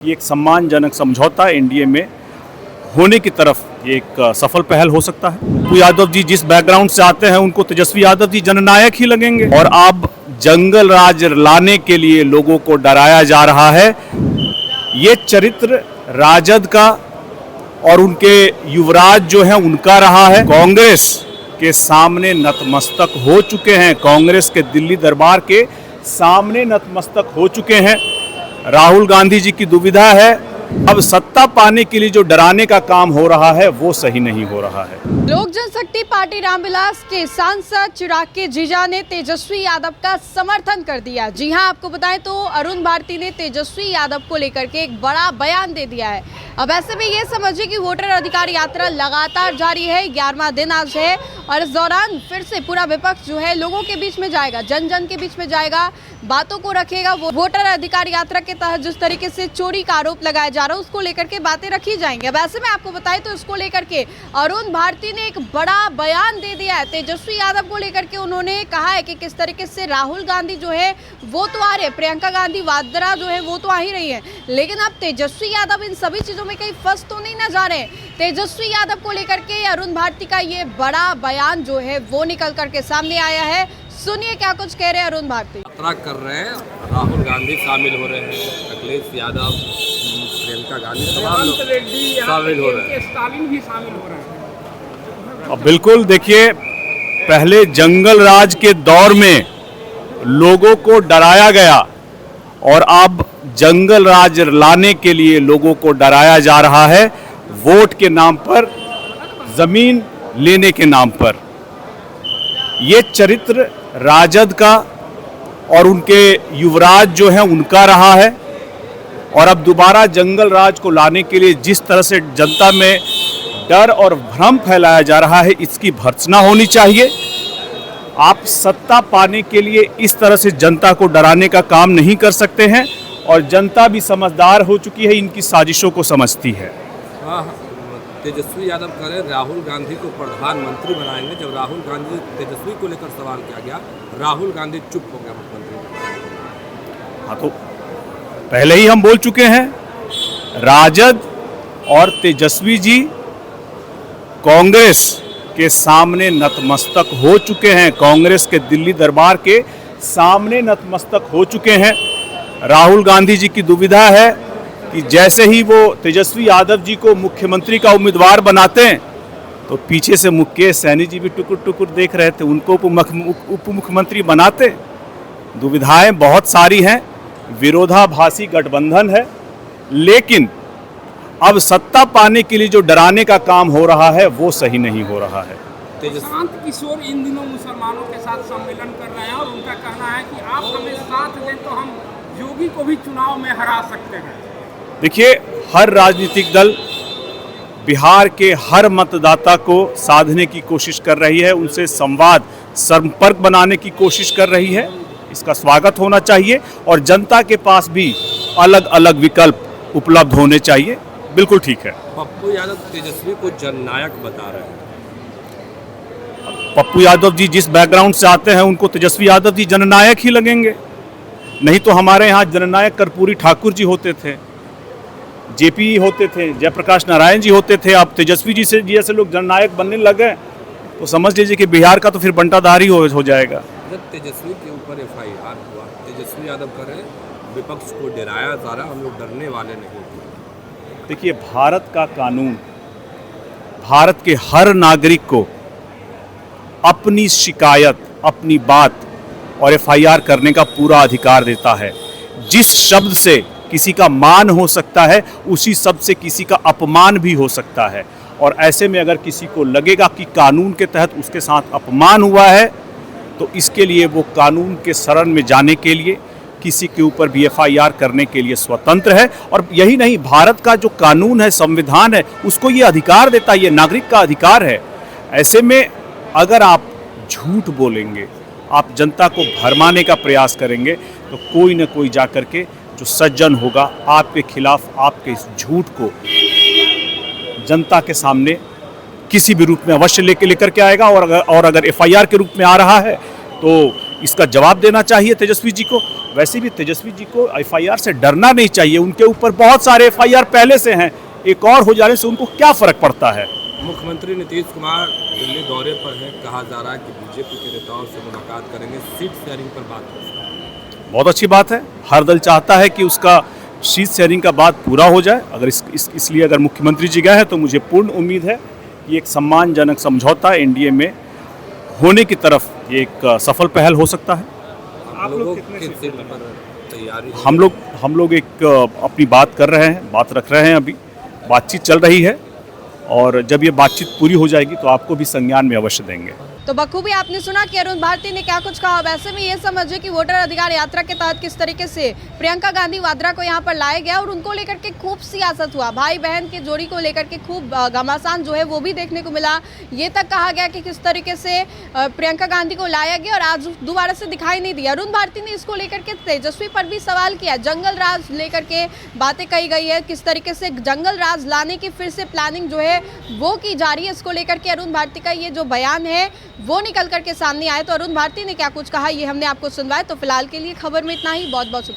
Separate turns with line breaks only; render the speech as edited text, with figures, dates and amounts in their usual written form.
ये एक सम्मानजनक समझौता एनडीए में होने की तरफ एक सफल पहल हो सकता है। पप्पू यादव जी जिस बैकग्राउंड से आते हैं उनको तेजस्वी यादव जी जननायक ही लगेंगे और अब जंगल राज लाने के लिए लोगों को डराया जा रहा है। ये चरित्र राजद का और उनके युवराज जो है उनका रहा है। कांग्रेस के सामने नतमस्तक हो चुके हैं, कांग्रेस के दिल्ली दरबार के सामने नतमस्तक हो चुके हैं। राहुल गांधी जी की दुविधा है, अब सत्ता पाने के लिए जो डराने का काम हो रहा है वो सही नहीं हो रहा है।
लोक जनशक्ति पार्टी रामविलास के सांसद चिराग के जीजा ने तेजस्वी यादव का समर्थन कर दिया। जी हां, आपको बताएं तो अरुण भारती ने तेजस्वी यादव को लेकर के एक बड़ा बयान दे दिया है। अब ऐसे में ये समझिए कि वोटर अधिकार यात्रा लगातार जारी है, 11वां दिन आज है और इस दौरान फिर से पूरा विपक्ष जो है लोगों के बीच में जाएगा, जन जन के बीच में जाएगा, बातों को रखेगा। वो वोटर अधिकार यात्रा के तहत जिस तरीके से चोरी का आरोप लगाया जा रहा है उसको लेकर के बातें रखी जाएंगी। अब ऐसे में आपको बताएं तो इसको लेकर के अरुण भारती ने एक बड़ा बयान दे दिया है। तेजस्वी यादव को लेकर के उन्होंने कहा है कि किस तरीके से राहुल गांधी जो है वो तो आ रहे, प्रियंका गांधी वाड्रा जो है वो तो आ ही रही है, लेकिन अब तेजस्वी यादव इन सभी चीजों में कहीं फंस तो नहीं ना जा रहे। तेजस्वी यादव को लेकर के अरुण भारती का ये बड़ा बयान जो है वो निकल करके सामने आया है। सुनिए क्या कुछ कह रहे हैं अरुण भारती।
यात्रा कर रहे हैं, राहुल गांधी शामिल हो रहे हैं, अखिलेश यादव, प्रियंका गांधी, तमाम लोग शामिल हो रहे हैं,
स्टालिन भी शामिल हो रहे हैं।
अब बिल्कुल देखिए, पहले जंगल राज के दौर में लोगों को डराया गया और अब जंगल राज लाने के लिए लोगों को डराया जा रहा है, वोट के नाम पर, जमीन लेने के नाम पर। ये चरित्र राजद का और उनके युवराज जो है उनका रहा है और अब दोबारा जंगल राज को लाने के लिए जिस तरह से जनता में डर और भ्रम फैलाया जा रहा है, इसकी भर्त्सना होनी चाहिए। आप सत्ता पाने के लिए इस तरह से जनता को डराने का काम नहीं कर सकते हैं और जनता भी समझदार हो चुकी है, इनकी साजिशों को समझती है।
हाँ, तेजस्वी यादव कह रहे राहुल गांधी को प्रधानमंत्री बनाएंगे। जब राहुल गांधी तेजस्वी को लेकर सवाल किया गया, राहुल गांधी चुप हो गया मुख्यमंत्री।
हाँ, तो पहले ही हम बोल चुके हैं, राजद और तेजस्वी जी कांग्रेस के सामने नतमस्तक हो चुके हैं, कांग्रेस के दिल्ली दरबार के सामने नतमस्तक हो चुके हैं। राहुल गांधी जी की दुविधा है कि जैसे ही वो तेजस्वी यादव जी को मुख्यमंत्री का उम्मीदवार बनाते हैं तो पीछे से मुकेश सैनी जी भी टुकुर टुकुर देख रहे थे, उनको उप मुख्यमंत्री बनाते। दुविधाएं बहुत सारी हैं, विरोधाभासी गठबंधन है, लेकिन अब सत्ता पाने के लिए जो डराने का काम हो रहा है वो सही नहीं हो रहा है।
प्रशांत किशोर इन दिनों मुसलमानों के साथ सम्मेलन कर रहे हैं और उनका कहना है कि आप हमें साथ दें तो हम योगी को भी चुनाव में हरा सकते हैं।
देखिए, हर राजनीतिक दल बिहार के हर मतदाता को साधने की कोशिश कर रही है, उनसे संवाद संपर्क बनाने की कोशिश कर रही है, इसका स्वागत होना चाहिए और जनता के पास भी अलग अलग विकल्प उपलब्ध होने चाहिए। बिल्कुल ठीक है।
पप्पू यादव तेजस्वी को जननायक बता रहे हैं।
पप्पू यादव जी जिस बैकग्राउंड से आते हैं उनको तेजस्वी यादव जी जननायक ही लगेंगे, नहीं तो हमारे यहाँ जननायक कर्पूरी ठाकुर जी होते थे, जेपी होते थे, जयप्रकाश नारायण जी होते थे। अब तेजस्वी जी से जैसे लोग जननायक बनने लगे तो समझ लीजिए कि बिहार का तो फिर बंटाधारी हो जाएगा।
जब तेजस्वी के ऊपर FIR हुआ, तेजस्वी यादव कह रहे विपक्ष को डराया जा रहा, हम लोग डरने वाले नहीं।
देखिए, भारत का कानून भारत के हर नागरिक को अपनी शिकायत, अपनी बात और FIR करने का पूरा अधिकार देता है। जिस शब्द से किसी का मान हो सकता है उसी शब्द से किसी का अपमान भी हो सकता है और ऐसे में अगर किसी को लगेगा कि कानून के तहत उसके साथ अपमान हुआ है तो इसके लिए वो कानून के शरण में जाने के लिए किसी के ऊपर भी FIR करने के लिए स्वतंत्र है। और यही नहीं, भारत का जो कानून है, संविधान है, उसको ये अधिकार देता है, ये नागरिक का अधिकार है। ऐसे में अगर आप झूठ बोलेंगे, आप जनता को भरमाने का प्रयास करेंगे तो कोई न कोई जा कर के जो सज्जन होगा आपके खिलाफ आपके इस झूठ को जनता के सामने किसी भी रूप में अवश्य लेकर के आएगा और अगर FIR के रूप में आ रहा है तो इसका जवाब देना चाहिए तेजस्वी जी को। वैसे भी तेजस्वी जी को एफआईआर से डरना नहीं चाहिए, उनके ऊपर बहुत सारे एफआईआर पहले से हैं, एक और हो जाने से उनको क्या फ़र्क पड़ता है।
मुख्यमंत्री नीतीश कुमार दिल्ली दौरे पर हैं, कहा जा रहा है कि बीजेपी के नेताओं से मुलाकात करेंगे, सीट शेयरिंग पर बात होगी।
बहुत अच्छी बात है, हर दल चाहता है कि उसका सीट शेयरिंग का बात पूरा हो जाए। अगर इसलिए अगर मुख्यमंत्री जी गए हैं तो मुझे पूर्ण उम्मीद है कि एक सम्मानजनक समझौता एनडीए में होने की तरफ ये एक सफल पहल हो सकता है।
आप लोगों की सीट पर तैयारी?
हम लोग एक अपनी बात कर रहे हैं, बात रख रहे हैं, अभी बातचीत चल रही है और जब ये बातचीत पूरी हो जाएगी तो आपको भी संज्ञान में अवश्य देंगे।
तो बखूबी आपने सुना कि अरुण भारती ने क्या कुछ कहा। वैसे में ये समझिए कि वोटर अधिकार यात्रा के तहत किस तरीके से प्रियंका गांधी वाड्रा को यहाँ पर लाया गया और उनको लेकर के खूब सियासत हुआ। भाई बहन के जोड़ी को लेकर के खूब घमासान जो है वो भी देखने को मिला। ये तक कहा गया कि किस तरीके से प्रियंका गांधी को लाया गया और आज दोबारा से दिखाई नहीं दिया। अरुण भारती ने इसको लेकर के तेजस्वी पर भी सवाल किया। जंगल राज लेकर के बातें कही गई है, किस तरीके से जंगल राज लाने की फिर से प्लानिंग जो है वो की जा रही है। इसको लेकर के अरुण भारती का ये जो बयान है वो निकल करके सामने आए। तो अरुण भारती ने क्या कुछ कहा ये हमने आपको सुनवाया। तो फिलहाल के लिए खबर में इतना ही। बहुत बहुत शुक्रिया।